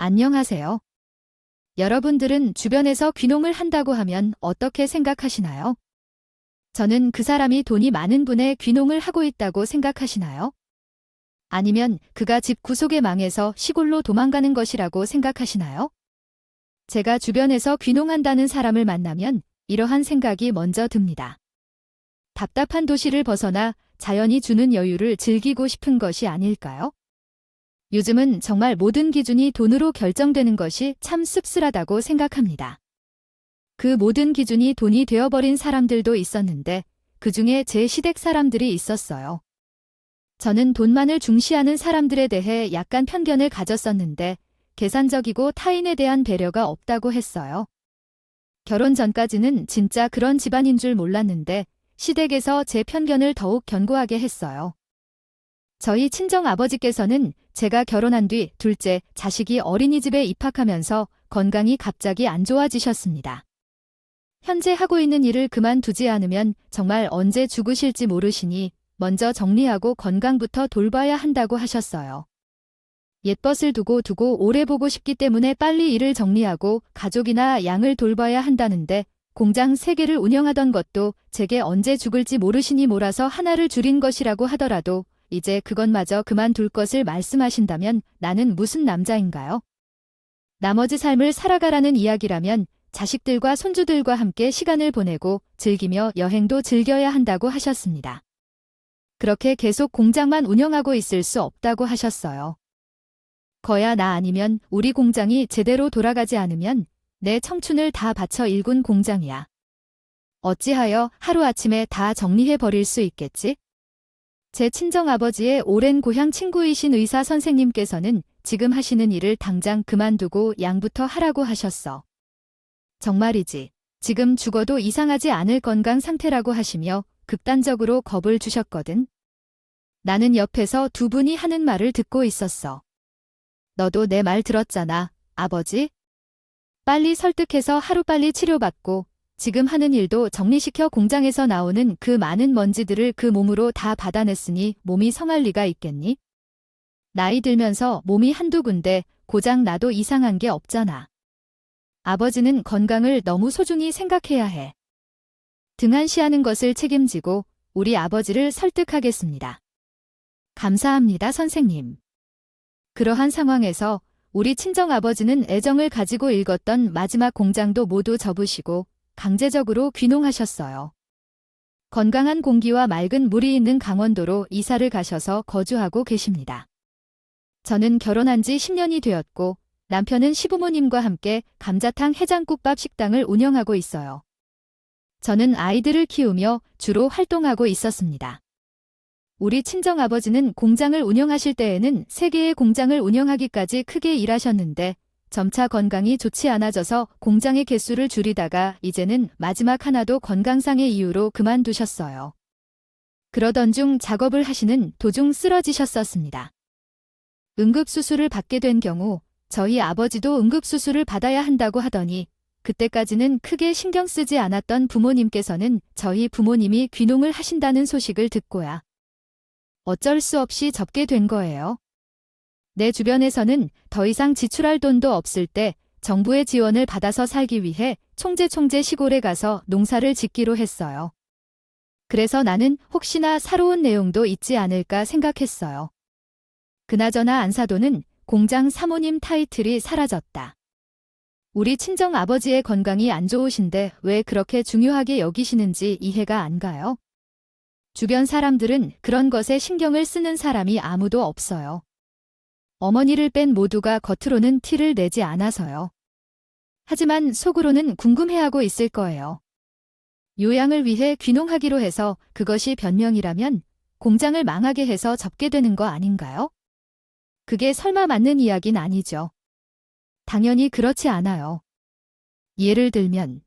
안녕하세요. 여러분들은 주변에서 귀농을 한다고 하면 어떻게 생각하시나요? 저는 그 사람이 돈이 많은 분의 귀농을 하고 있다고 생각하시나요? 아니면 그가 집 구속에 망해서 시골로 도망가는 것이라고 생각하시나요? 제가 주변에서 귀농한다는 사람을 만나면 이러한 생각이 먼저 듭니다. 답답한 도시를 벗어나 자연이 주는 여유를 즐기고 싶은 것이 아닐까요? 요즘은 정말 모든 기준이 돈으로 결정되는 것이 참 씁쓸하다고 생각합니다. 그 모든 기준이 돈이 되어버린 사람들도 있었는데 그 중에 제 시댁 사람들이 있었어요. 저는 돈만을 중시하는 사람들에 대해 약간 편견을 가졌었는데 계산적이고 타인에 대한 배려가 없다고 했어요. 결혼 전까지는 진짜 그런 집안인 줄 몰랐는데 시댁에서 제 편견을 더욱 견고하게 했어요. 저희 친정아버지께서는 제가 결혼한 뒤 둘째 자식이 어린이집에 입학하면서 건강이 갑자기 안 좋아지셨습니다. 현재 하고 있는 일을 그만두지 않으면 정말 언제 죽으실지 모르시니 먼저 정리하고 건강부터 돌봐야 한다고 하셨어요. 옛벗을 두고 오래 보고 싶기 때문에 빨리 일을 정리하고 가족이나 양을 돌봐야 한다는데 공장 3개를 운영하던 것도 제게 언제 죽을지 모르시니 몰아서 하나를 줄인 것이라고 하더라도 이제 그것마저 그만둘 것을 말씀하신다면 나는 무슨 남자인가요? 나머지 삶을 살아가라는 이야기라면 자식들과 손주들과 함께 시간을 보내고 즐기며 여행도 즐겨야 한다고 하셨습니다. 그렇게 계속 공장만 운영하고 있을 수 없다고 하셨어요. 거야 나 아니면 우리 공장이 제대로 돌아가지 않으면 내 청춘을 다 바쳐 일군 공장이야. 어찌하여 하루아침에 다 정리해버릴 수 있겠지? 제 친정아버지의 오랜 고향 친구이신 의사 선생님께서는 지금 하시는 일을 당장 그만두고 양부터 하라고 하셨어. 정말이지. 지금 죽어도 이상하지 않을 건강 상태라고 하시며 극단적으로 겁을 주셨거든. 나는 옆에서 두 분이 하는 말을 듣고 있었어. 너도 내 말 들었잖아, 아버지? 빨리 설득해서 하루빨리 치료받고 지금 하는 일도 정리시켜 공장에서 나오는 그 많은 먼지들을 그 몸으로 다 받아냈으니 몸이 성할 리가 있겠니? 나이 들면서 몸이 한두 군데 고장 나도 이상한 게 없잖아. 아버지는 건강을 너무 소중히 생각해야 해. 등한시하는 것을 책임지고 우리 아버지를 설득하겠습니다. 감사합니다, 선생님. 그러한 상황에서 우리 친정아버지는 애정을 가지고 읽었던 마지막 공장도 모두 접으시고 강제적으로 귀농하셨어요. 건강한 공기와 맑은 물이 있는 강원도로 이사를 가셔서 거주하고 계십니다. 저는 결혼한 지 10년이 되었고 남편은 시부모님과 함께 감자탕 해장국밥 식당을 운영하고 있어요. 저는 아이들을 키우며 주로 활동하고 있었습니다. 우리 친정아버지는 공장을 운영하실 때에는 3개의 공장을 운영하기까지 크게 일하셨는데 점차 건강이 좋지 않아져서 공장의 개수를 줄이다가 이제는 마지막 하나도 건강상의 이유로 그만두셨어요. 그러던 중 작업을 하시는 도중 쓰러지셨었습니다. 응급수술을 받게 된 경우 저희 아버지도 응급수술을 받아야 한다고 하더니 그때까지는 크게 신경 쓰지 않았던 부모님께서는 저희 부모님이 귀농을 하신다는 소식을 듣고야 어쩔 수 없이 접게 된 거예요. 내 주변에서는 더 이상 지출할 돈도 없을 때 정부의 지원을 받아서 살기 위해 총재 시골에 가서 농사를 짓기로 했어요. 그래서 나는 혹시나 사로운 내용도 있지 않을까 생각했어요. 그나저나 안사도는 공장 사모님 타이틀이 사라졌다. 우리 친정 아버지의 건강이 안 좋으신데 왜 그렇게 중요하게 여기시는지 이해가 안 가요. 주변 사람들은 그런 것에 신경을 쓰는 사람이 아무도 없어요. 어머니를 뺀 모두가 겉으로는 티를 내지 않아서요. 하지만 속으로는 궁금해하고 있을 거예요. 요양을 위해 귀농하기로 해서 그것이 변명이라면 공장을 망하게 해서 접게 되는 거 아닌가요? 그게 설마 맞는 이야기는 아니죠. 당연히 그렇지 않아요. 예를 들면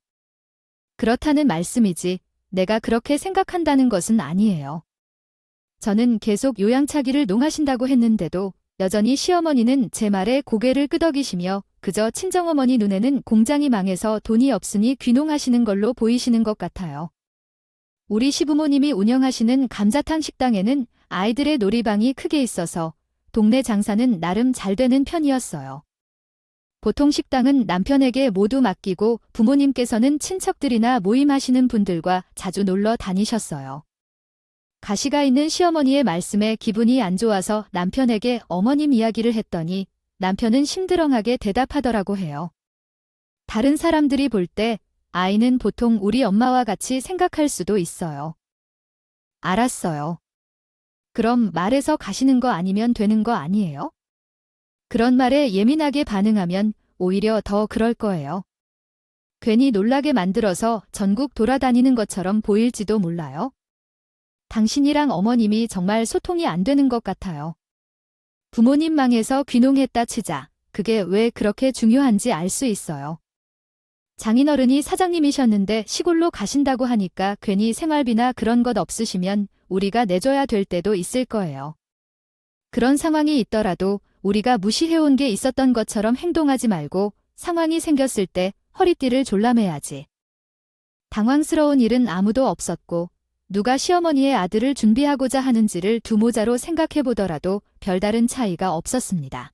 그렇다는 말씀이지 내가 그렇게 생각한다는 것은 아니에요. 저는 계속 요양차기를 농하신다고 했는데도 여전히 시어머니는 제 말에 고개를 끄덕이시며 그저 친정어머니 눈에는 공장이 망해서 돈이 없으니 귀농하시는 걸로 보이시는 것 같아요. 우리 시부모님이 운영하시는 감자탕 식당에는 아이들의 놀이방이 크게 있어서 동네 장사는 나름 잘 되는 편이었어요. 보통 식당은 남편에게 모두 맡기고 부모님께서는 친척들이나 모임하시는 분들과 자주 놀러 다니셨어요. 가시가 있는 시어머니의 말씀에 기분이 안 좋아서 남편에게 어머님 이야기를 했더니 남편은 심드렁하게 대답하더라고 해요. 다른 사람들이 볼 때 아이는 보통 우리 엄마와 같이 생각할 수도 있어요. 알았어요. 그럼 말해서 가시는 거 아니면 되는 거 아니에요? 그런 말에 예민하게 반응하면 오히려 더 그럴 거예요. 괜히 놀라게 만들어서 전국 돌아다니는 것처럼 보일지도 몰라요. 당신이랑 어머님이 정말 소통이 안 되는 것 같아요. 부모님 망해서 귀농했다 치자. 그게 왜 그렇게 중요한지 알 수 있어요. 장인어른이 사장님이셨는데 시골로 가신다고 하니까 괜히 생활비나 그런 것 없으시면 우리가 내줘야 될 때도 있을 거예요. 그런 상황이 있더라도 우리가 무시해온 게 있었던 것처럼 행동하지 말고 상황이 생겼을 때 허리띠를 졸라매야지. 당황스러운 일은 아무도 없었고 누가 시어머니의 아들을 준비하고자 하는지를 두 모자로 생각해보더라도 별다른 차이가 없었습니다.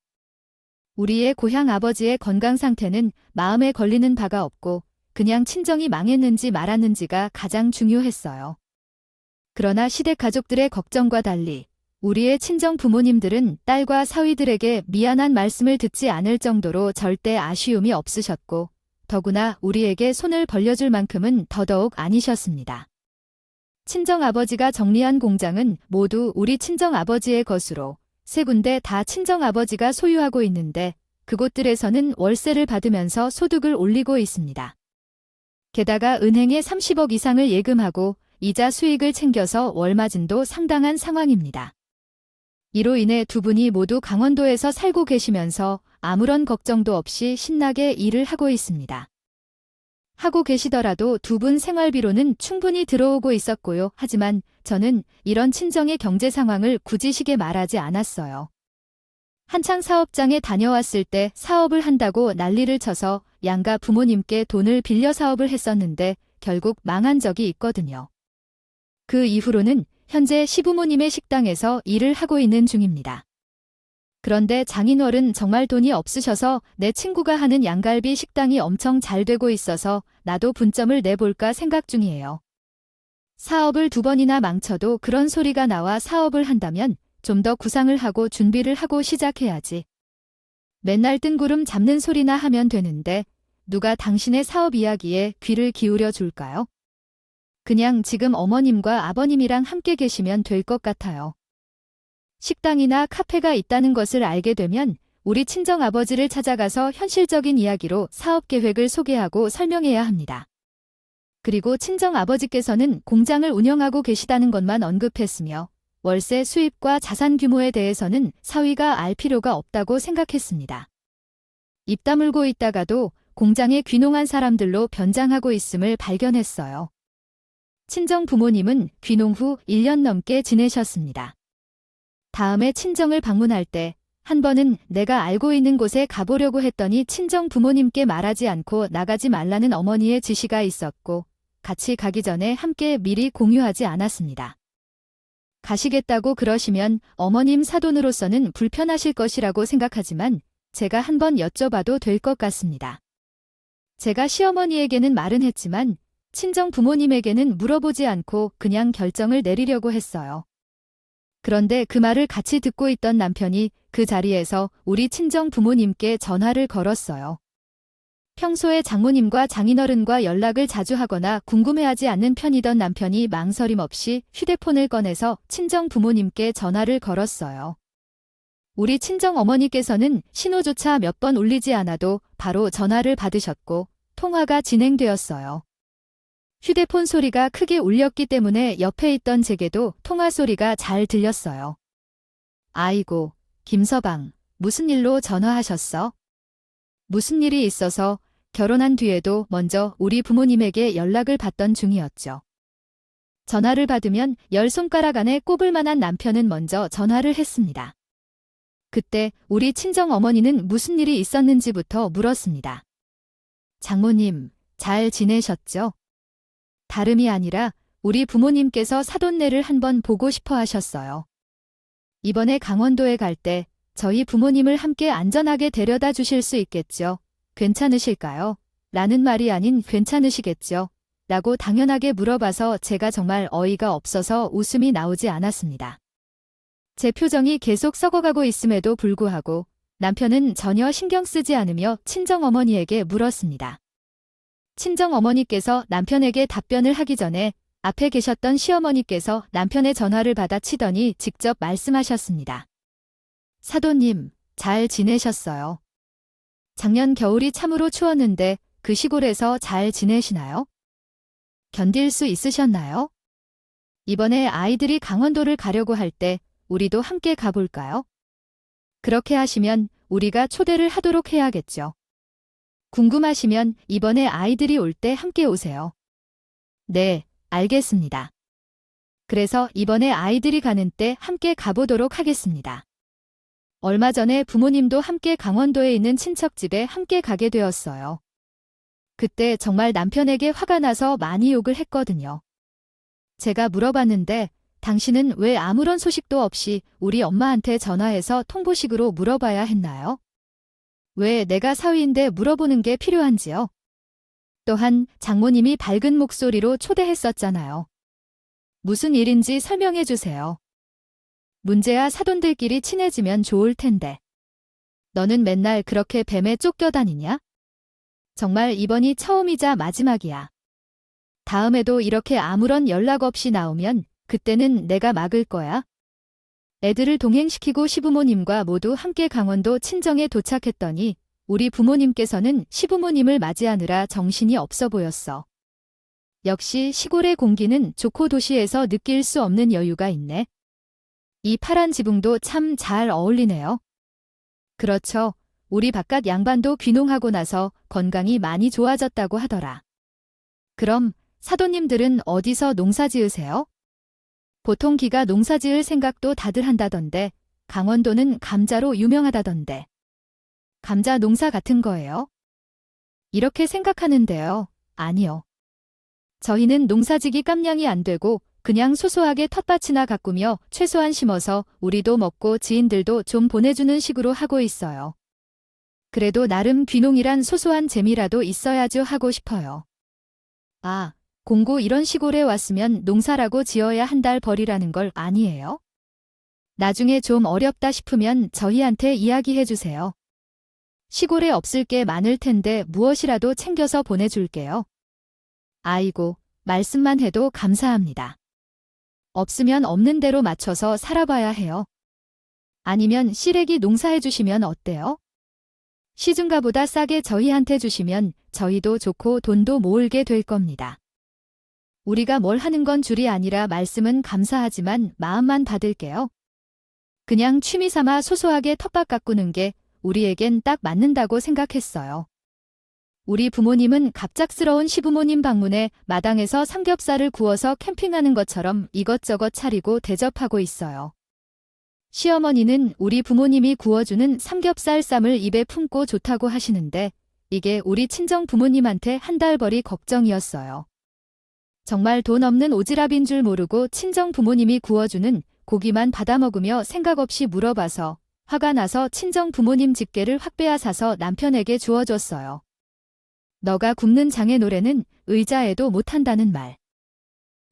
우리의 고향 아버지의 건강 상태는 마음에 걸리는 바가 없고 그냥 친정이 망했는지 말았는지가 가장 중요했어요. 그러나 시댁 가족들의 걱정과 달리 우리의 친정 부모님들은 딸과 사위들에게 미안한 말씀을 듣지 않을 정도로 절대 아쉬움이 없으셨고 더구나 우리에게 손을 벌려줄 만큼은 더더욱 아니셨습니다. 친정아버지가 정리한 공장은 모두 우리 친정아버지의 것으로 3군데 다 친정아버지가 소유하고 있는데 그곳들에서는 월세를 받으면서 소득을 올리고 있습니다. 게다가 은행에 30억 이상을 예금하고 이자 수익을 챙겨서 월마진도 상당한 상황입니다. 이로 인해 두 분이 모두 강원도에서 살고 계시면서 아무런 걱정도 없이 신나게 일을 하고 있습니다. 하고 계시더라도 두 분 생활비로는 충분히 들어오고 있었고요. 하지만 저는 이런 친정의 경제 상황을 굳이 시게 말하지 않았어요. 한창 사업장에 다녀왔을 때 사업을 한다고 난리를 쳐서 양가 부모님께 돈을 빌려 사업을 했었는데 결국 망한 적이 있거든요. 그 이후로는 현재 시부모님의 식당에서 일을 하고 있는 중입니다. 그런데 장인어른 정말 돈이 없으셔서 내 친구가 하는 양갈비 식당이 엄청 잘 되고 있어서 나도 분점을 내볼까 생각 중이에요. 사업을 2번이나 망쳐도 그런 소리가 나와 사업을 한다면 좀 더 구상을 하고 준비를 하고 시작해야지. 맨날 뜬구름 잡는 소리나 하면 되는데 누가 당신의 사업 이야기에 귀를 기울여 줄까요? 그냥 지금 어머님과 아버님이랑 함께 계시면 될 것 같아요. 식당이나 카페가 있다는 것을 알게 되면 우리 친정아버지를 찾아가서 현실적인 이야기로 사업 계획을 소개하고 설명해야 합니다. 그리고 친정아버지께서는 공장을 운영하고 계시다는 것만 언급했으며 월세 수입과 자산 규모에 대해서는 사위가 알 필요가 없다고 생각했습니다. 입 다물고 있다가도 공장에 귀농한 사람들로 변장하고 있음을 발견했어요. 친정 부모님은 귀농 후 1년 넘게 지내셨습니다. 다음에 친정을 방문할 때 한 번은 내가 알고 있는 곳에 가보려고 했더니 친정 부모님께 말하지 않고 나가지 말라는 어머니의 지시가 있었고 같이 가기 전에 함께 미리 공유하지 않았습니다. 가시겠다고 그러시면 어머님 사돈으로서는 불편하실 것이라고 생각하지만 제가 한번 여쭤봐도 될 것 같습니다. 제가 시어머니에게는 말은 했지만 친정 부모님에게는 물어보지 않고 그냥 결정을 내리려고 했어요. 그런데 그 말을 같이 듣고 있던 남편이 그 자리에서 우리 친정 부모님께 전화를 걸었어요. 평소에 장모님과 장인어른과 연락을 자주 하거나 궁금해하지 않는 편이던 남편이 망설임 없이 휴대폰을 꺼내서 친정 부모님께 전화를 걸었어요. 우리 친정 어머니께서는 신호조차 몇 번 울리지 않아도 바로 전화를 받으셨고 통화가 진행되었어요. 휴대폰 소리가 크게 울렸기 때문에 옆에 있던 제게도 통화 소리가 잘 들렸어요. 아이고, 김서방, 무슨 일로 전화하셨어? 무슨 일이 있어서 결혼한 뒤에도 먼저 우리 부모님에게 연락을 받던 중이었죠. 전화를 받으면 10손가락 안에 꼽을 만한 남편은 먼저 전화를 했습니다. 그때 우리 친정 어머니는 무슨 일이 있었는지부터 물었습니다. 장모님, 잘 지내셨죠? 다름이 아니라 우리 부모님께서 사돈네를 한번 보고 싶어 하셨어요. 이번에 강원도에 갈 때 저희 부모님을 함께 안전하게 데려다 주실 수 있겠죠? 괜찮으실까요? 라는 말이 아닌 괜찮으시겠죠? 라고 당연하게 물어봐서 제가 정말 어이가 없어서 웃음이 나오지 않았습니다. 제 표정이 계속 썩어가고 있음에도 불구하고 남편은 전혀 신경 쓰지 않으며 친정어머니에게 물었습니다. 친정어머니께서 남편에게 답변을 하기 전에 앞에 계셨던 시어머니께서 남편의 전화를 받아 치더니 직접 말씀하셨습니다. 사돈님, 잘 지내셨어요? 작년 겨울이 참으로 추웠는데 그 시골에서 잘 지내시나요? 견딜 수 있으셨나요? 이번에 아이들이 강원도를 가려고 할 때 우리도 함께 가볼까요? 그렇게 하시면 우리가 초대를 하도록 해야겠죠. 궁금하시면 이번에 아이들이 올 때 함께 오세요. 네, 알겠습니다. 그래서 이번에 아이들이 가는 때 함께 가보도록 하겠습니다. 얼마 전에 부모님도 함께 강원도에 있는 친척 집에 함께 가게 되었어요. 그때 정말 남편에게 화가 나서 많이 욕을 했거든요. 제가 물어봤는데 당신은 왜 아무런 소식도 없이 우리 엄마한테 전화해서 통보식으로 물어봐야 했나요? 왜 내가 사위인데 물어보는 게 필요한지요? 또한 장모님이 밝은 목소리로 초대했었잖아요. 무슨 일인지 설명해 주세요. 문제야 사돈들끼리 친해지면 좋을 텐데. 너는 맨날 그렇게 뱀에 쫓겨다니냐? 정말 이번이 처음이자 마지막이야. 다음에도 이렇게 아무런 연락 없이 나오면 그때는 내가 막을 거야. 애들을 동행시키고 시부모님과 모두 함께 강원도 친정에 도착했더니 우리 부모님께서는 시부모님을 맞이하느라 정신이 없어 보였어. 역시 시골의 공기는 좋고 도시에서 느낄 수 없는 여유가 있네. 이 파란 지붕도 참 잘 어울리네요. 그렇죠. 우리 바깥 양반도 귀농하고 나서 건강이 많이 좋아졌다고 하더라. 그럼 사돈님들은 어디서 농사 지으세요? 보통 기가 농사 지을 생각도 다들 한다던데 강원도는 감자로 유명하다던데. 감자 농사 같은 거예요? 이렇게 생각하는데요. 아니요. 저희는 농사지기 깜냥이 안 되고 그냥 소소하게 텃밭이나 가꾸며 최소한 심어서 우리도 먹고 지인들도 좀 보내주는 식으로 하고 있어요. 그래도 나름 귀농이란 소소한 재미라도 있어야죠 하고 싶어요. 아, 공고 이런 시골에 왔으면 농사라고 지어야 한 달 벌이라는 걸 아니에요? 나중에 좀 어렵다 싶으면 저희한테 이야기해 주세요. 시골에 없을 게 많을 텐데 무엇이라도 챙겨서 보내줄게요. 아이고, 말씀만 해도 감사합니다. 없으면 없는 대로 맞춰서 살아봐야 해요. 아니면 시래기 농사해 주시면 어때요? 시중가보다 싸게 저희한테 주시면 저희도 좋고 돈도 모을게 될 겁니다. 우리가 뭘 하는 건 줄이 아니라 말씀은 감사하지만 마음만 받을게요. 그냥 취미 삼아 소소하게 텃밭 가꾸는 게 우리에겐 딱 맞는다고 생각했어요. 우리 부모님은 갑작스러운 시부모님 방문에 마당에서 삼겹살을 구워서 캠핑하는 것처럼 이것저것 차리고 대접하고 있어요. 시어머니는 우리 부모님이 구워주는 삼겹살 쌈을 입에 품고 좋다고 하시는데 이게 우리 친정 부모님한테 한 달 벌이 걱정이었어요. 정말 돈 없는 오지랖인 줄 모르고 친정 부모님이 구워주는 고기만 받아먹으며 생각 없이 물어봐서 화가 나서 친정 부모님 집게를 확 빼앗아서 남편에게 주어줬어요. 너가 굽는 장의 노래는 의자에도 못한다는 말.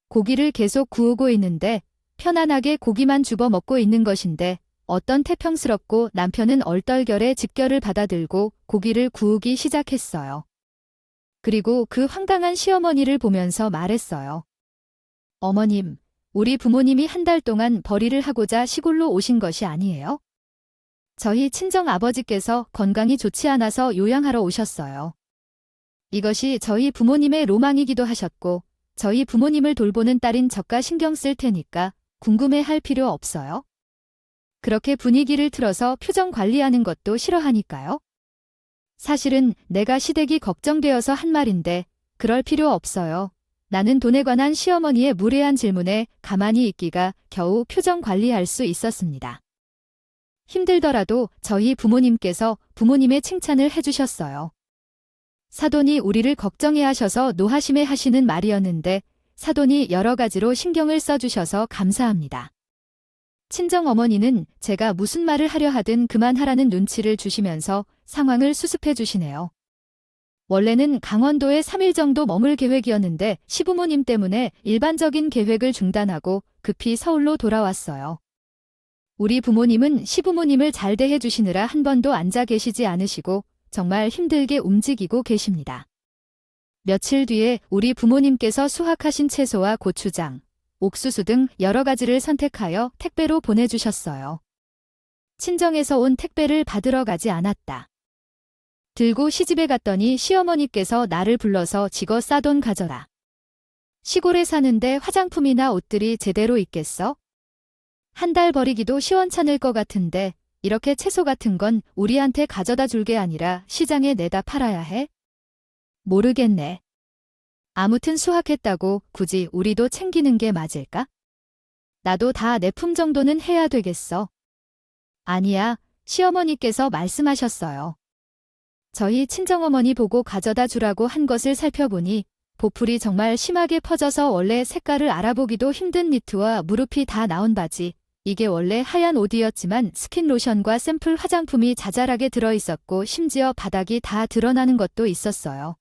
고기를 계속 구우고 있는데 편안하게 고기만 집어 먹고 있는 것인데 어떤 태평스럽고 남편은 얼떨결에 집결을 받아들고 고기를 구우기 시작했어요. 그리고 그 황당한 시어머니를 보면서 말했어요. 어머님, 우리 부모님이 한 달 동안 벌이를 하고자 시골로 오신 것이 아니에요? 저희 친정 아버지께서 건강이 좋지 않아서 요양하러 오셨어요. 이것이 저희 부모님의 로망이기도 하셨고 저희 부모님을 돌보는 딸인 저가 신경 쓸 테니까 궁금해할 필요 없어요. 그렇게 분위기를 틀어서 표정 관리하는 것도 싫어하니까요. 사실은 내가 시댁이 걱정되어서 한 말인데 그럴 필요 없어요. 나는 돈에 관한 시어머니의 무례한 질문에 가만히 있기가 겨우 표정 관리할 수 있었습니다. 힘들더라도 저희 부모님께서 부모님의 칭찬을 해주셨어요. 사돈이 우리를 걱정해 하셔서 노하심해 하시는 말이었는데 사돈이 여러 가지로 신경을 써주셔서 감사합니다. 친정어머니는 제가 무슨 말을 하려 하든 그만하라는 눈치를 주시면서 상황을 수습해 주시네요. 원래는 강원도에 3일 정도 머물 계획이었는데 시부모님 때문에 일반적인 계획을 중단하고 급히 서울로 돌아왔어요. 우리 부모님은 시부모님을 잘 대해 주시느라 한 번도 앉아 계시지 않으시고 정말 힘들게 움직이고 계십니다. 며칠 뒤에 우리 부모님께서 수확하신 채소와 고추장, 옥수수 등 여러 가지를 선택하여 택배로 보내주셨어요. 친정에서 온 택배를 받으러 가지 않았다. 들고 시집에 갔더니 시어머니께서 나를 불러서 지거 싸돈 가져라. 시골에 사는데 화장품이나 옷들이 제대로 있겠어? 한 달 버리기도 시원찮을 것 같은데 이렇게 채소 같은 건 우리한테 가져다 줄 게 아니라 시장에 내다 팔아야 해? 모르겠네. 아무튼 수확했다고 굳이 우리도 챙기는 게 맞을까? 나도 다 내 품 정도는 해야 되겠어. 아니야, 시어머니께서 말씀하셨어요. 저희 친정어머니 보고 가져다 주라고 한 것을 살펴보니 보풀이 정말 심하게 퍼져서 원래 색깔을 알아보기도 힘든 니트와 무릎이 다 나온 바지, 이게 원래 하얀 옷이었지만 스킨로션과 샘플 화장품이 자잘하게 들어있었고 심지어 바닥이 다 드러나는 것도 있었어요.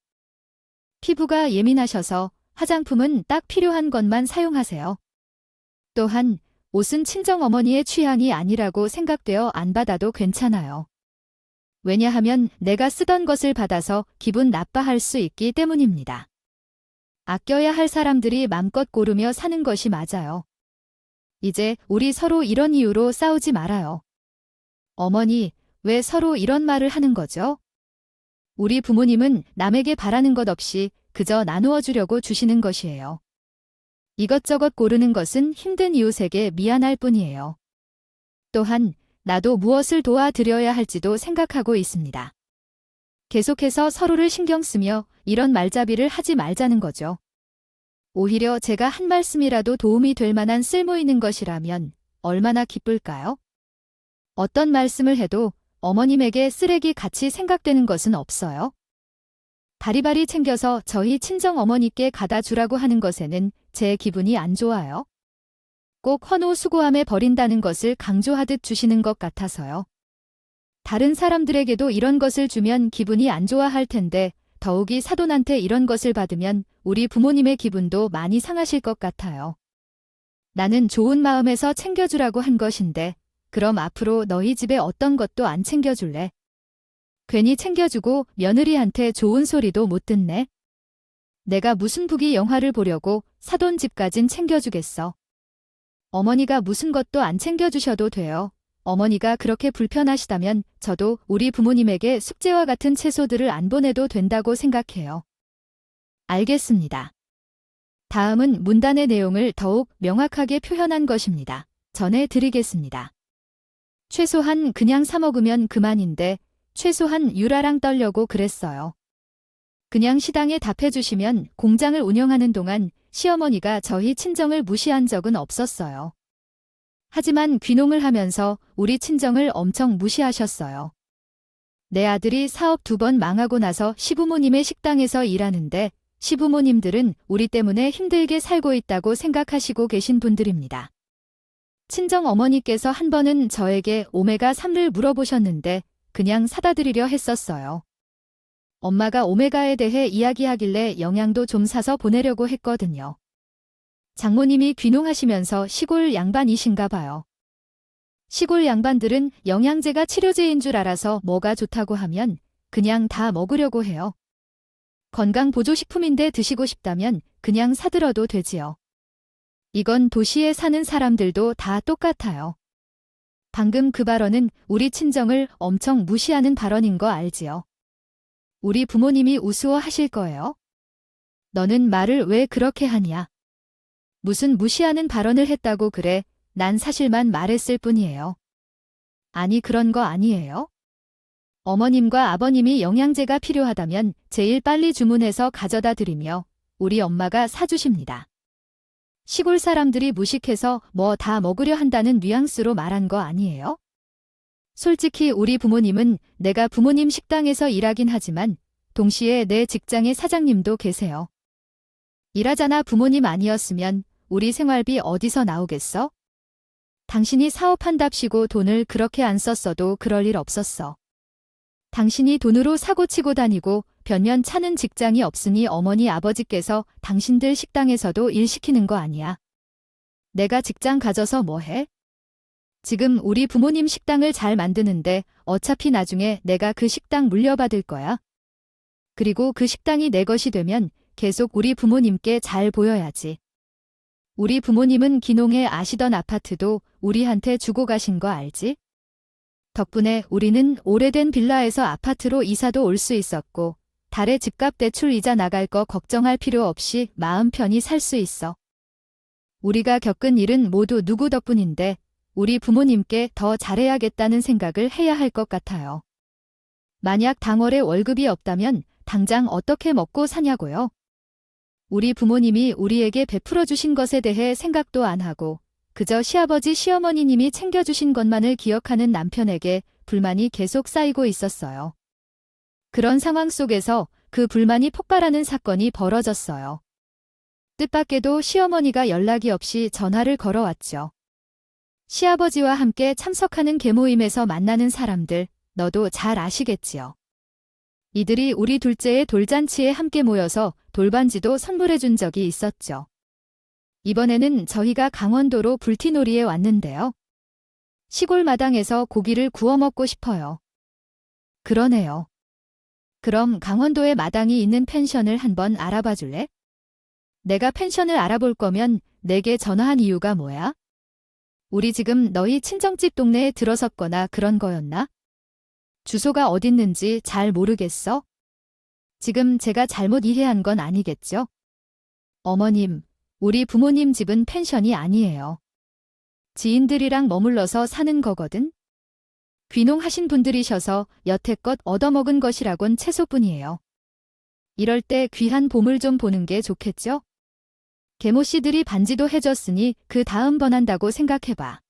피부가 예민하셔서 화장품은 딱 필요한 것만 사용하세요. 또한 옷은 친정어머니의 취향이 아니라고 생각되어 안 받아도 괜찮아요. 왜냐하면 내가 쓰던 것을 받아서 기분 나빠할 수 있기 때문입니다. 아껴야 할 사람들이 맘껏 고르며 사는 것이 맞아요. 이제 우리 서로 이런 이유로 싸우지 말아요. 어머니, 왜 서로 이런 말을 하는 거죠? 우리 부모님은 남에게 바라는 것 없이 그저 나누어 주려고 주시는 것이에요. 이것저것 고르는 것은 힘든 이웃에게 미안할 뿐이에요. 또한 나도 무엇을 도와드려야 할지도 생각하고 있습니다. 계속해서 서로를 신경 쓰며 이런 말잡이를 하지 말자는 거죠. 오히려 제가 한 말씀이라도 도움이 될 만한 쓸모 있는 것이라면 얼마나 기쁠까요? 어떤 말씀을 해도 어머님에게 쓰레기 같이 생각되는 것은 없어요. 바리바리 챙겨서 저희 친정어머니께 가다 주라고 하는 것에는 제 기분이 안 좋아요. 꼭 헌호 수고함에 버린다는 것을 강조하듯 주시는 것 같아서요. 다른 사람들에게도 이런 것을 주면 기분이 안 좋아할 텐데 더욱이 사돈한테 이런 것을 받으면 우리 부모님의 기분도 많이 상하실 것 같아요. 나는 좋은 마음에서 챙겨주라고 한 것인데 그럼 앞으로 너희 집에 어떤 것도 안 챙겨줄래? 괜히 챙겨주고 며느리한테 좋은 소리도 못 듣네. 내가 무슨 부귀 영화를 보려고 사돈 집까진 챙겨주겠어. 어머니가 무슨 것도 안 챙겨주셔도 돼요. 어머니가 그렇게 불편하시다면 저도 우리 부모님에게 숙제와 같은 채소들을 안 보내도 된다고 생각해요. 알겠습니다. 다음은 문단의 내용을 더욱 명확하게 표현한 것입니다. 전해드리겠습니다. 최소한 그냥 사 먹으면 그만인데 최소한 유라랑 떨려고 그랬어요. 그냥 시당에 답해주시면 공장을 운영하는 동안 시어머니가 저희 친정을 무시한 적은 없었어요. 하지만 귀농을 하면서 우리 친정을 엄청 무시하셨어요. 내 아들이 사업 2번 망하고 나서 시부모님의 식당에서 일하는데 시부모님들은 우리 때문에 힘들게 살고 있다고 생각하시고 계신 분들입니다. 친정 어머니께서 한 번은 저에게 오메가3를 물어보셨는데 그냥 사다 드리려 했었어요. 엄마가 오메가에 대해 이야기하길래 영양도 좀 사서 보내려고 했거든요. 장모님이 귀농하시면서 시골 양반이신가 봐요. 시골 양반들은 영양제가 치료제인 줄 알아서 뭐가 좋다고 하면 그냥 다 먹으려고 해요. 건강보조식품인데 드시고 싶다면 그냥 사들어도 되지요. 이건 도시에 사는 사람들도 다 똑같아요. 방금 그 발언은 우리 친정을 엄청 무시하는 발언인 거 알지요? 우리 부모님이 우스워 하실 거예요. 너는 말을 왜 그렇게 하냐? 무슨 무시하는 발언을 했다고 그래? 난 사실만 말했을 뿐이에요. 아니 그런 거 아니에요? 어머님과 아버님이 영양제가 필요하다면 제일 빨리 주문해서 가져다 드리며 우리 엄마가 사주십니다. 시골 사람들이 무식해서 뭐 다 먹으려 한다는 뉘앙스로 말한 거 아니에요? 솔직히 우리 부모님은 내가 부모님 식당에서 일하긴 하지만 동시에 내 직장의 사장님도 계세요. 일하잖아 부모님 아니었으면 우리 생활비 어디서 나오겠어? 당신이 사업한답시고 돈을 그렇게 안 썼어도 그럴 일 없었어. 당신이 돈으로 사고치고 다니고 변면 차는 직장이 없으니 어머니 아버지께서 당신들 식당에서도 일 시키는 거 아니야. 내가 직장 가져서 뭐 해? 지금 우리 부모님 식당을 잘 만드는데 어차피 나중에 내가 그 식당 물려받을 거야. 그리고 그 식당이 내 것이 되면 계속 우리 부모님께 잘 보여야지. 우리 부모님은 기농에 아시던 아파트도 우리한테 주고 가신 거 알지? 덕분에 우리는 오래된 빌라에서 아파트로 이사도 올 수 있었고 달에 집값 대출 이자 나갈 거 걱정할 필요 없이 마음 편히 살 수 있어. 우리가 겪은 일은 모두 누구 덕분인데 우리 부모님께 더 잘해야겠다는 생각을 해야 할 것 같아요. 만약 당월에 월급이 없다면 당장 어떻게 먹고 사냐고요? 우리 부모님이 우리에게 베풀어 주신 것에 대해 생각도 안 하고 그저 시아버지 시어머니님이 챙겨주신 것만을 기억하는 남편에게 불만이 계속 쌓이고 있었어요. 그런 상황 속에서 그 불만이 폭발하는 사건이 벌어졌어요. 뜻밖에도 시어머니가 연락이 없이 전화를 걸어왔죠. 시아버지와 함께 참석하는 계모임에서 만나는 사람들, 너도 잘 아시겠지요. 이들이 우리 둘째의 돌잔치에 함께 모여서 돌반지도 선물해 준 적이 있었죠. 이번에는 저희가 강원도로 불티놀이에 왔는데요. 시골 마당에서 고기를 구워 먹고 싶어요. 그러네요. 그럼 강원도에 마당이 있는 펜션을 한번 알아봐 줄래? 내가 펜션을 알아볼 거면 내게 전화한 이유가 뭐야? 우리 지금 너희 친정집 동네에 들어섰거나 그런 거였나? 주소가 어딨는지 잘 모르겠어? 지금 제가 잘못 이해한 건 아니겠죠? 어머님, 우리 부모님 집은 펜션이 아니에요. 지인들이랑 머물러서 사는 거거든? 귀농하신 분들이셔서 여태껏 얻어먹은 것이라곤 채소뿐이에요. 이럴 때 귀한 보물 좀 보는 게 좋겠죠? 계모씨들이 반지도 해줬으니 그 다음번 한다고 생각해봐.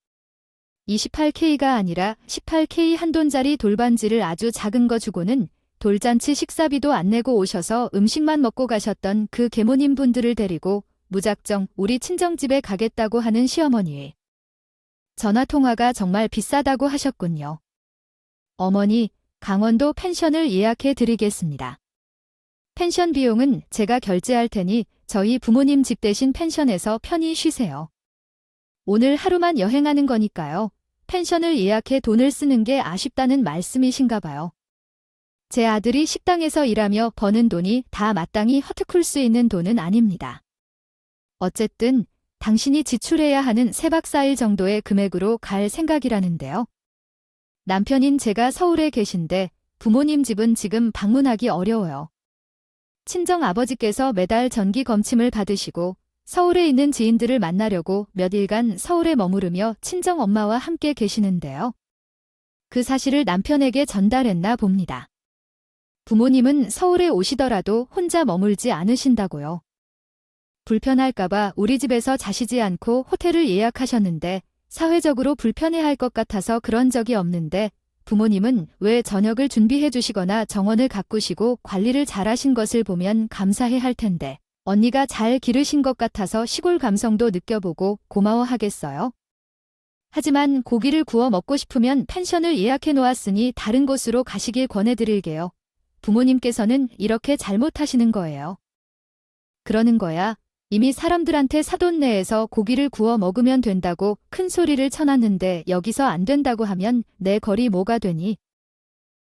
28K가 아니라 18K 한돈짜리 돌반지를 아주 작은 거 주고는 돌잔치 식사비도 안 내고 오셔서 음식만 먹고 가셨던 그 계모님 분들을 데리고 무작정 우리 친정집에 가겠다고 하는 시어머니. 전화통화가 정말 비싸다고 하셨군요. 어머니, 강원도 펜션을 예약해 드리겠습니다. 펜션 비용은 제가 결제할 테니 저희 부모님 집 대신 펜션에서 편히 쉬세요. 오늘 하루만 여행하는 거니까요. 펜션을 예약해 돈을 쓰는 게 아쉽다는 말씀이신가 봐요. 제 아들이 식당에서 일하며 버는 돈이 다 마땅히 허투쿨 수 있는 돈은 아닙니다. 어쨌든 당신이 지출해야 하는 3박 4일 정도의 금액으로 갈 생각이라는데요. 남편인 제가 서울에 계신데 부모님 집은 지금 방문하기 어려워요. 친정 아버지께서 매달 정기 검침을 받으시고 서울에 있는 지인들을 만나려고 몇 일간 서울에 머무르며 친정 엄마와 함께 계시는데요. 그 사실을 남편에게 전달했나 봅니다. 부모님은 서울에 오시더라도 혼자 머물지 않으신다고요. 불편할까봐 우리 집에서 자시지 않고 호텔을 예약하셨는데 사회적으로 불편해할 것 같아서 그런 적이 없는데 부모님은 왜 저녁을 준비해 주시거나 정원을 가꾸시고 관리를 잘하신 것을 보면 감사해 할 텐데 언니가 잘 기르신 것 같아서 시골 감성도 느껴보고 고마워하겠어요? 하지만 고기를 구워 먹고 싶으면 펜션을 예약해 놓았으니 다른 곳으로 가시길 권해드릴게요. 부모님께서는 이렇게 잘못하시는 거예요. 그러는 거야. 이미 사람들한테 사돈 내에서 고기를 구워 먹으면 된다고 큰 소리를 쳐놨는데 여기서 안 된다고 하면 내 거리 뭐가 되니?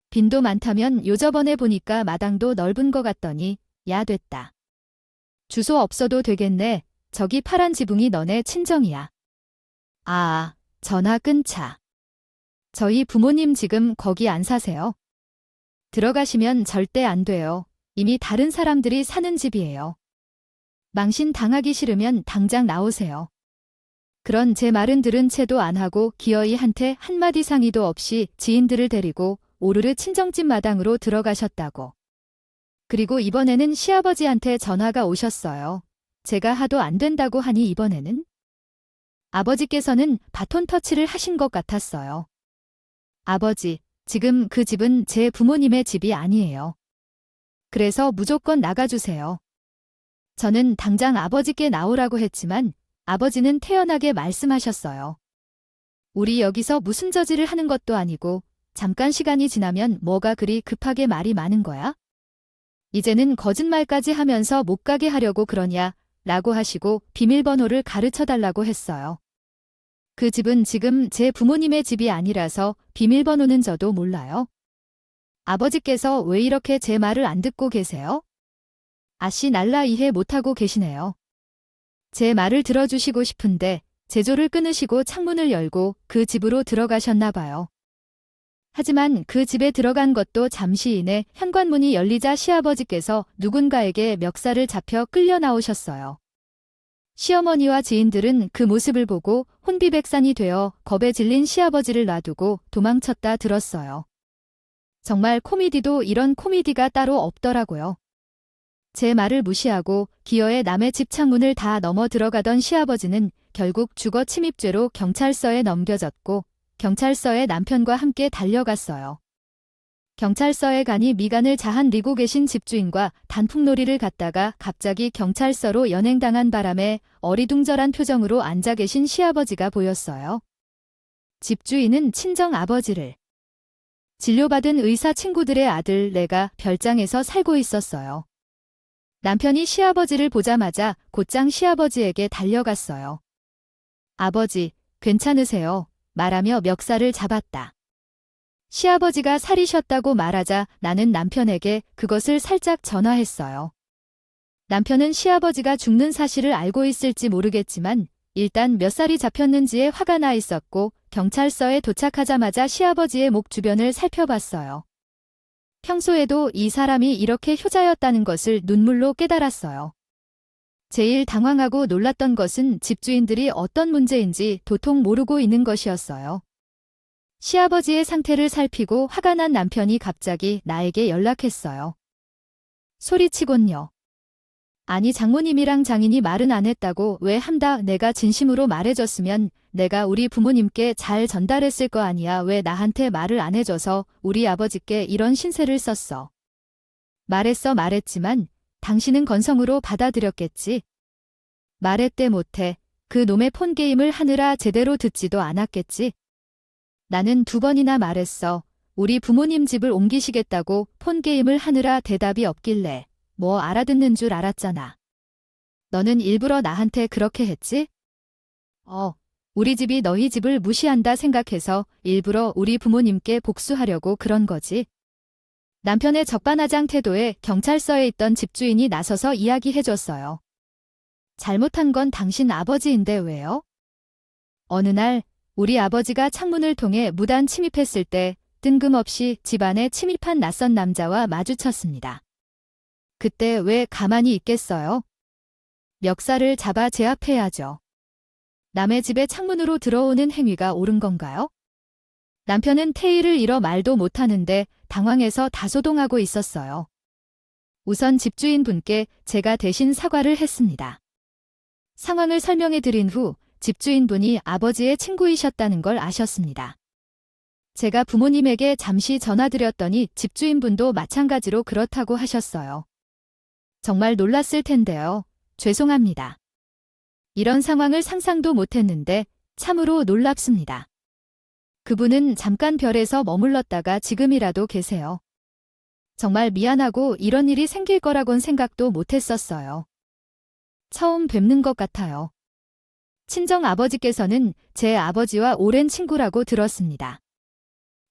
빈도 많다면 요저번에 보니까 마당도 넓은 거 같더니 야 됐다. 주소 없어도 되겠네. 저기 파란 지붕이 너네 친정이야. 아, 전화 끊자. 저희 부모님 지금 거기 안 사세요. 들어가시면 절대 안 돼요. 이미 다른 사람들이 사는 집이에요. 망신 당하기 싫으면 당장 나오세요. 그런 제 말은 들은 채도 안 하고 기어이 한테 한마디 상의도 없이 지인들을 데리고 오르르 친정집 마당으로 들어가셨다고. 그리고 이번에는 시아버지한테 전화가 오셨어요. 제가 하도 안 된다고 하니 이번에는 아버지께서는 바톤 터치를 하신 것 같았어요. 아버지, 지금 그 집은 제 부모님의 집이 아니에요. 그래서 무조건 나가주세요. 저는 당장 아버지께 나오라고 했지만 아버지는 태연하게 말씀하셨어요. 우리 여기서 무슨 저지를 하는 것도 아니고 잠깐 시간이 지나면 뭐가 그리 급하게 말이 많은 거야? 이제는 거짓말까지 하면서 못 가게 하려고 그러냐? 라고 하시고 비밀번호를 가르쳐 달라고 했어요. 그 집은 지금 제 부모님의 집이 아니라서 비밀번호는 저도 몰라요. 아버지께서 왜 이렇게 제 말을 안 듣고 계세요? 아씨 날라 이해 못하고 계시네요. 제 말을 들어주시고 싶은데 제조를 끊으시고 창문을 열고 그 집으로 들어가셨나 봐요. 하지만 그 집에 들어간 것도 잠시 이내 현관문이 열리자 시아버지께서 누군가에게 멱살을 잡혀 끌려 나오셨어요. 시어머니와 지인들은 그 모습을 보고 혼비백산이 되어 겁에 질린 시아버지를 놔두고 도망쳤다 들었어요. 정말 코미디도 이런 코미디가 따로 없더라고요. 제 말을 무시하고 기어에 남의 집 창문을 다 넘어 들어가던 시아버지는 결국 주거 침입죄로 경찰서에 넘겨졌고 경찰서에 남편과 함께 달려갔어요. 경찰서에 가니 미간을 자한리고 계신 집주인과 단풍놀이를 갔다가 갑자기 경찰서로 연행당한 바람에 어리둥절한 표정으로 앉아 계신 시아버지가 보였어요. 집주인은 친정 아버지를 진료받은 의사 친구들의 아들 내가 별장에서 살고 있었어요. 남편이 시아버지를 보자마자 곧장 시아버지에게 달려갔어요. 아버지, 괜찮으세요? 말하며 멱살을 잡았다. 시아버지가 살이셨다고 말하자 나는 남편에게 그것을 살짝 전화했어요. 남편은 시아버지가 죽는 사실을 알고 있을지 모르겠지만 일단 몇 살이 잡혔는지에 화가 나 있었고 경찰서에 도착하자마자 시아버지의 목 주변을 살펴봤어요. 평소에도 이 사람이 이렇게 효자였다는 것을 눈물로 깨달았어요. 제일 당황하고 놀랐던 것은 집주인들이 어떤 문제인지 도통 모르고 있는 것이었어요. 시아버지의 상태를 살피고 화가 난 남편이 갑자기 나에게 연락했어요. 소리치곤요. 아니 장모님이랑 장인이 말은 안 했다고 왜 한다 내가 진심으로 말해줬으면 내가 우리 부모님께 잘 전달했을 거 아니야 왜 나한테 말을 안 해줘서 우리 아버지께 이런 신세를 썼어. 말했지만 당신은 건성으로 받아들였겠지. 말했대 못해 그 놈의 폰게임을 하느라 제대로 듣지도 않았겠지. 나는 2번이나 말했어. 우리 부모님 집을 옮기시겠다고 폰게임을 하느라 대답이 없길래 뭐 알아듣는 줄 알았잖아. 너는 일부러 나한테 그렇게 했지? 우리 집이 너희 집을 무시한다 생각해서 일부러 우리 부모님께 복수하려고 그런 거지. 남편의 적반하장 태도에 경찰서에 있던 집주인이 나서서 이야기해줬어요. 잘못한 건 당신 아버지인데 왜요? 어느 날 우리 아버지가 창문을 통해 무단 침입했을 때 뜬금없이 집안에 침입한 낯선 남자와 마주쳤습니다. 그때 왜 가만히 있겠어요? 멱살을 잡아 제압해야죠. 남의 집에 창문으로 들어오는 행위가 옳은 건가요? 남편은 태의를 잃어 말도 못하는데 당황해서 다소동하고 있었어요. 우선 집주인분께 제가 대신 사과를 했습니다. 상황을 설명해 드린 후 집주인분이 아버지의 친구이셨다는 걸 아셨습니다. 제가 부모님에게 잠시 전화드렸더니 집주인분도 마찬가지로 그렇다고 하셨어요. 정말 놀랐을 텐데요. 죄송합니다. 이런 상황을 상상도 못했는데 참으로 놀랍습니다. 그분은 잠깐 별에서 머물렀다가 지금이라도 계세요. 정말 미안하고 이런 일이 생길 거라곤 생각도 못했었어요. 처음 뵙는 것 같아요. 친정 아버지께서는 제 아버지와 오랜 친구라고 들었습니다.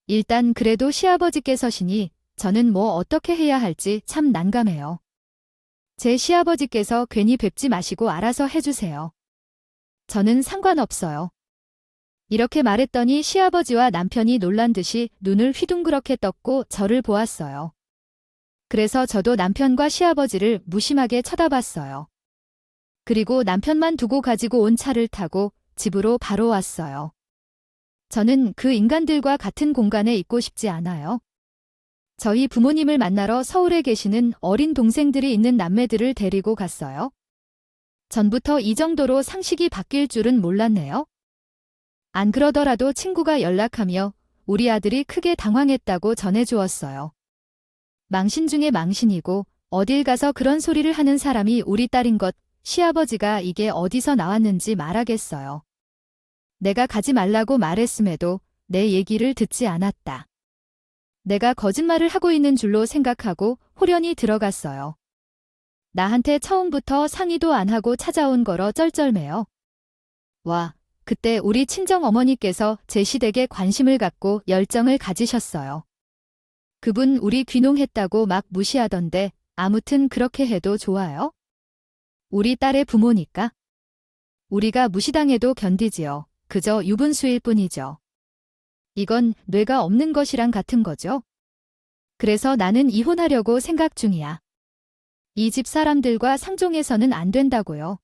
일단 그래도 시아버지께서시니 저는 뭐 어떻게 해야 할지 참 난감해요. 제 시아버지께서 괜히 뵙지 마시고 알아서 해주세요. 저는 상관없어요. 이렇게 말했더니 시아버지와 남편이 놀란 듯이 눈을 휘둥그렇게 떴고 저를 보았어요. 그래서 저도 남편과 시아버지를 무심하게 쳐다봤어요. 그리고 남편만 두고 가지고 온 차를 타고 집으로 바로 왔어요. 저는 그 인간들과 같은 공간에 있고 싶지 않아요. 저희 부모님을 만나러 서울에 계시는 어린 동생들이 있는 남매들을 데리고 갔어요. 전부터 이 정도로 상식이 바뀔 줄은 몰랐네요. 안 그러더라도 친구가 연락하며 우리 아들이 크게 당황했다고 전해주었어요. 망신 중에 망신이고 어딜 가서 그런 소리를 하는 사람이 우리 딸인 것, 시아버지가 이게 어디서 나왔는지 말하겠어요. 내가 가지 말라고 말했음에도 내 얘기를 듣지 않았다. 내가 거짓말을 하고 있는 줄로 생각하고 홀연히 들어갔어요. 나한테 처음부터 상의도 안 하고 찾아온 거러 쩔쩔매요. 와, 그때 우리 친정 어머니께서 제 시댁에 관심을 갖고 열정을 가지셨어요. 그분 우리 귀농했다고 막 무시하던데 아무튼 그렇게 해도 좋아요? 우리 딸의 부모니까. 우리가 무시당해도 견디지요. 그저 유분수일 뿐이죠. 이건 뇌가 없는 것이랑 같은 거죠. 그래서 나는 이혼하려고 생각 중이야. 이 집 사람들과 상종해서는 안 된다고요.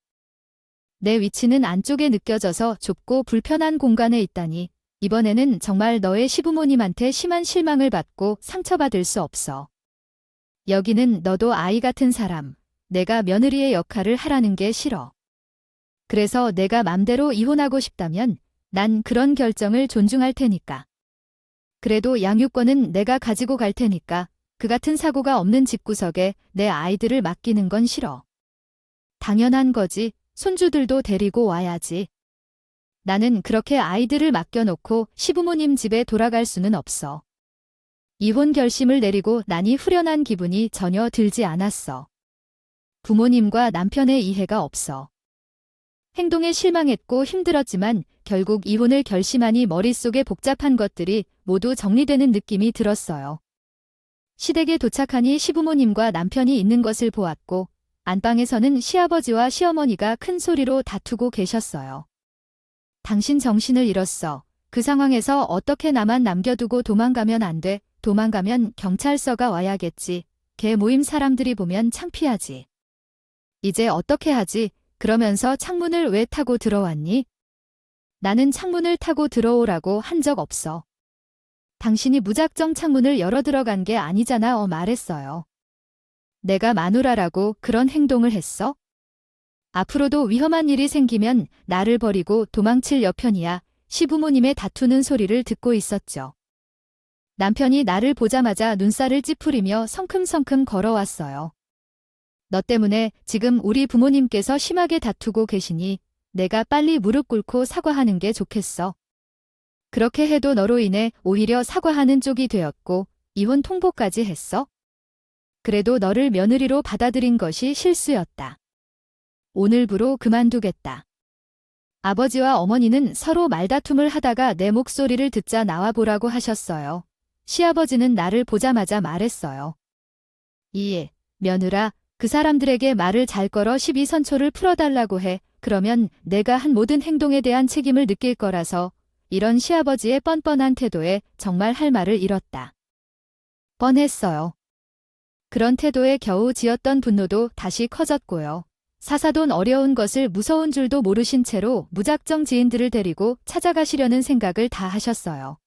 내 위치는 안쪽에 느껴져서 좁고 불편한 공간에 있다니 이번에는 정말 너의 시부모님한테 심한 실망을 받고 상처받을 수 없어. 여기는 너도 아이 같은 사람, 내가 며느리의 역할을 하라는 게 싫어. 그래서 내가 맘대로 이혼하고 싶다면 난 그런 결정을 존중할 테니까. 그래도 양육권은 내가 가지고 갈 테니까 그 같은 사고가 없는 집구석에 내 아이들을 맡기는 건 싫어. 당연한 거지. 손주들도 데리고 와야지. 나는 그렇게 아이들을 맡겨놓고 시부모님 집에 돌아갈 수는 없어. 이혼 결심을 내리고 나니 후련한 기분이 전혀 들지 않았어. 부모님과 남편의 이해가 없어. 행동에 실망했고 힘들었지만 결국 이혼을 결심하니 머릿속에 복잡한 것들이 모두 정리되는 느낌이 들었어요. 시댁에 도착하니 시부모님과 남편이 있는 것을 보았고 안방에서는 시아버지와 시어머니가 큰 소리로 다투고 계셨어요. 당신 정신을 잃었어. 그 상황에서 어떻게 나만 남겨두고 도망가면 안 돼. 도망가면 경찰서가 와야겠지. 개 모임 사람들이 보면 창피하지. 이제 어떻게 하지? 그러면서 창문을 왜 타고 들어왔니? 나는 창문을 타고 들어오라고 한 적 없어. 당신이 무작정 창문을 열어 들어간 게 아니잖아. 말했어요. 내가 마누라라고 그런 행동을 했어? 앞으로도 위험한 일이 생기면 나를 버리고 도망칠 여편이야. 시부모님의 다투는 소리를 듣고 있었죠. 남편이 나를 보자마자 눈살을 찌푸리며 성큼성큼 걸어왔어요. 너 때문에 지금 우리 부모님께서 심하게 다투고 계시니 내가 빨리 무릎 꿇고 사과하는 게 좋겠어. 그렇게 해도 너로 인해 오히려 사과하는 쪽이 되었고 이혼 통보까지 했어? 그래도 너를 며느리로 받아들인 것이 실수였다. 오늘부로 그만두겠다. 아버지와 어머니는 서로 말다툼을 하다가 내 목소리를 듣자 나와보라고 하셨어요. 시아버지는 나를 보자마자 말했어요. 이 며느라, 그 사람들에게 말을 잘 걸어 시비선초를 풀어달라고 해. 그러면 내가 한 모든 행동에 대한 책임을 느낄 거라서. 이런 시아버지의 뻔뻔한 태도에 정말 할 말을 잃었다. 뻔했어요. 그런 태도에 겨우 지었던 분노도 다시 커졌고요. 사사돈 어려운 것을 무서운 줄도 모르신 채로 무작정 지인들을 데리고 찾아가시려는 생각을 다 하셨어요.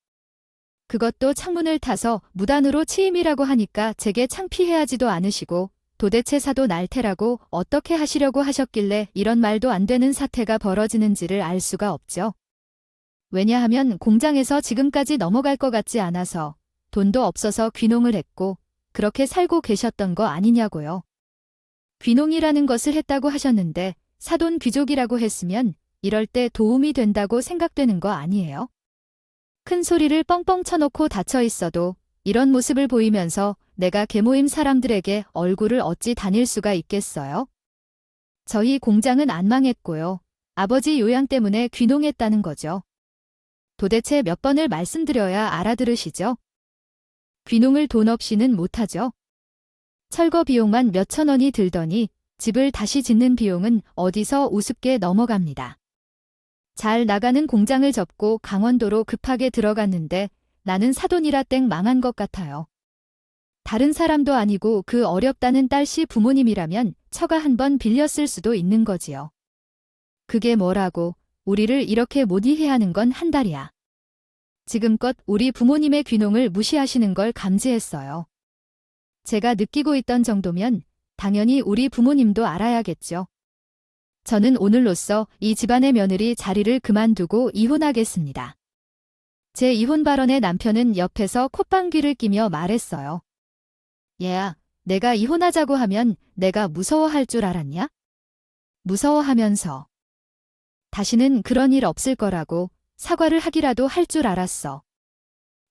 그것도 창문을 타서 무단으로 침입이라고 하니까 제게 창피해하지도 않으시고 도대체 사돈 알테라고 어떻게 하시려고 하셨길래 이런 말도 안 되는 사태가 벌어지는지를 알 수가 없죠. 왜냐하면 공장에서 지금까지 넘어갈 것 같지 않아서 돈도 없어서 귀농을 했고 그렇게 살고 계셨던 거 아니냐고요. 귀농이라는 것을 했다고 하셨는데 사돈 귀족이라고 했으면 이럴 때 도움이 된다고 생각되는 거 아니에요? 큰 소리를 뻥뻥 쳐놓고 닫혀 있어도 이런 모습을 보이면서 내가 계모임 사람들에게 얼굴을 어찌 다닐 수가 있겠어요? 저희 공장은 안 망했고요. 아버지 요양 때문에 귀농했다는 거죠. 도대체 몇 번을 말씀드려야 알아들으시죠? 귀농을 돈 없이는 못하죠. 철거 비용만 몇천 원이 들더니 집을 다시 짓는 비용은 어디서 우습게 넘어갑니다. 잘 나가는 공장을 접고 강원도로 급하게 들어갔는데 나는 사돈이라 땡 망한 것 같아요. 다른 사람도 아니고 그 어렵다는 딸씨 부모님이라면 처가 한 번 빌렸을 수도 있는 거지요. 그게 뭐라고 우리를 이렇게 못 이해하는 건 한 달이야. 지금껏 우리 부모님의 귀농을 무시하시는 걸 감지했어요. 제가 느끼고 있던 정도면 당연히 우리 부모님도 알아야겠죠. 저는 오늘로써 이 집안의 며느리 자리를 그만두고 이혼하겠습니다. 제 이혼 발언에 남편은 옆에서 콧방귀를 끼며 말했어요. 얘야, 내가 이혼하자고 하면 내가 무서워할 줄 알았냐? 무서워하면서. 다시는 그런 일 없을 거라고 사과를 하기라도 할 줄 알았어.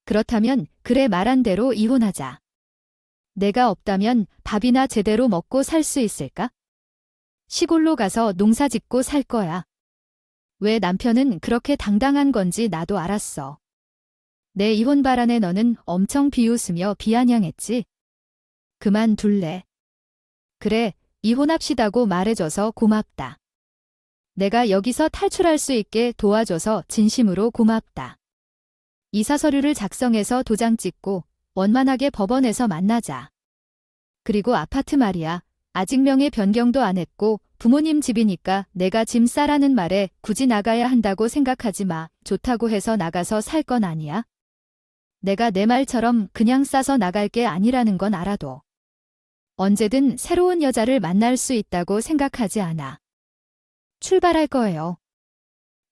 그렇다면 그래 말한 대로 이혼하자. 내가 없다면 밥이나 제대로 먹고 살 수 있을까? 시골로 가서 농사 짓고 살 거야. 왜 남편은 그렇게 당당한 건지 나도 알았어. 내 이혼 발언에 너는 엄청 비웃으며 비아냥했지. 그만둘래. 그래, 이혼합시다고 말해줘서 고맙다. 내가 여기서 탈출할 수 있게 도와줘서 진심으로 고맙다. 이사 서류를 작성해서 도장 찍고 원만하게 법원에서 만나자. 그리고 아파트 말이야. 아직 명의 변경도 안 했고 부모님 집이니까 내가 짐 싸라는 말에 굳이 나가야 한다고 생각하지 마. 좋다고 해서 나가서 살 건 아니야. 내가 내 말처럼 그냥 싸서 나갈 게 아니라는 건 알아도 언제든 새로운 여자를 만날 수 있다고 생각하지 않아. 출발할 거예요.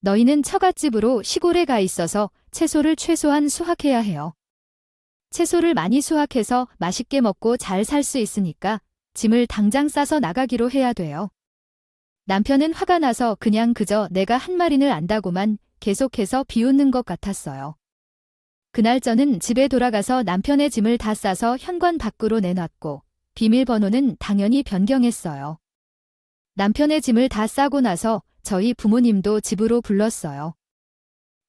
너희는 처갓집으로 시골에 가 있어서 채소를 최소한 수확해야 해요. 채소를 많이 수확해서 맛있게 먹고 잘 살 수 있으니까 짐을 당장 싸서 나가기로 해야 돼요. 남편은 화가 나서 그냥 그저 내가 한 말인을 안다고만 계속해서 비웃는 것 같았어요. 그날 저는 집에 돌아가서 남편의 짐을 다 싸서 현관 밖으로 내놨고 비밀번호는 당연히 변경했어요. 남편의 짐을 다 싸고 나서 저희 부모님도 집으로 불렀어요.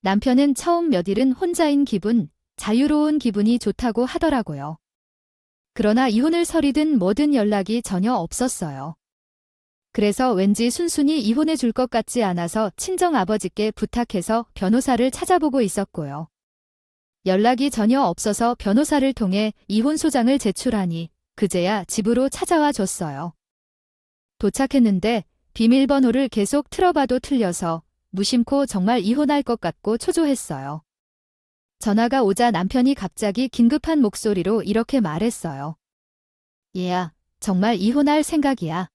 남편은 처음 몇 일은 혼자인 기분, 자유로운 기분이 좋다고 하더라고요. 그러나 이혼을 서리든 뭐든 연락이 전혀 없었어요. 그래서 왠지 순순히 이혼해 줄 것 같지 않아서 친정아버지께 부탁해서 변호사를 찾아보고 있었고요. 연락이 전혀 없어서 변호사를 통해 이혼소장을 제출하니 그제야 집으로 찾아와 줬어요. 도착했는데 비밀번호를 계속 틀어봐도 틀려서 무심코 정말 이혼할 것 같고 초조했어요. 전화가 오자 남편이 갑자기 긴급한 목소리로 이렇게 말했어요. 얘야, 정말 이혼할 생각이야.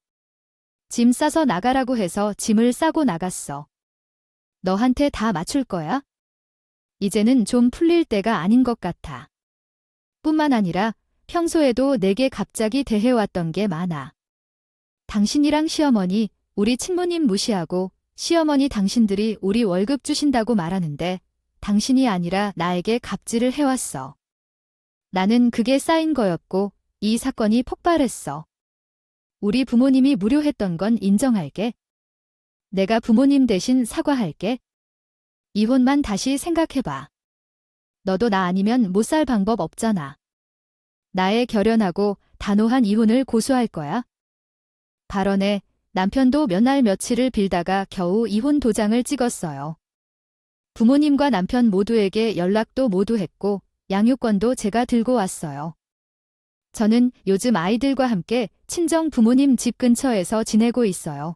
짐 싸서 나가라고 해서 짐을 싸고 나갔어. 너한테 다 맞출 거야? 이제는 좀 풀릴 때가 아닌 것 같아. 뿐만 아니라 평소에도 내게 갑자기 대해왔던 게 많아. 당신이랑 시어머니, 우리 친모님 무시하고 시어머니 당신들이 우리 월급 주신다고 말하는데 당신이 아니라 나에게 갑질을 해왔어. 나는 그게 쌓인 거였고 이 사건이 폭발했어. 우리 부모님이 무료했던 건 인정할게. 내가 부모님 대신 사과할게. 이혼만 다시 생각해봐. 너도 나 아니면 못 살 방법 없잖아. 나의 결연하고 단호한 이혼을 고수할 거야. 발언에 남편도 몇 날 며칠을 빌다가 겨우 이혼 도장을 찍었어요. 부모님과 남편 모두에게 연락도 모두 했고 양육권도 제가 들고 왔어요. 저는 요즘 아이들과 함께 친정 부모님 집 근처에서 지내고 있어요.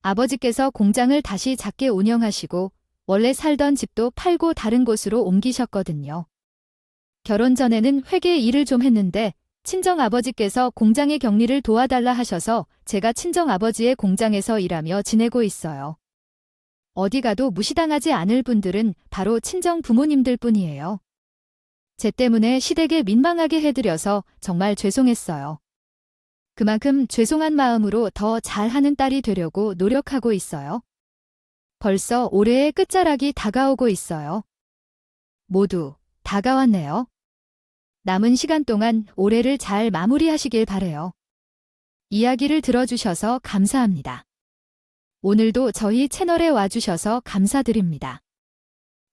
아버지께서 공장을 다시 작게 운영하시고 원래 살던 집도 팔고 다른 곳으로 옮기셨거든요. 결혼 전에는 회계 일을 좀 했는데 친정아버지께서 공장의 격리를 도와달라 하셔서 제가 친정아버지의 공장에서 일하며 지내고 있어요. 어디 가도 무시당하지 않을 분들은 바로 친정 부모님들 뿐이에요. 제 때문에 시댁에 민망하게 해드려서 정말 죄송했어요. 그만큼 죄송한 마음으로 더 잘하는 딸이 되려고 노력하고 있어요. 벌써 올해의 끝자락이 다가오고 있어요. 모두 다가왔네요. 남은 시간 동안 올해를 잘 마무리하시길 바래요. 이야기를 들어주셔서 감사합니다. 오늘도 저희 채널에 와주셔서 감사드립니다.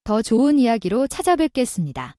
더 좋은 이야기로 찾아뵙겠습니다.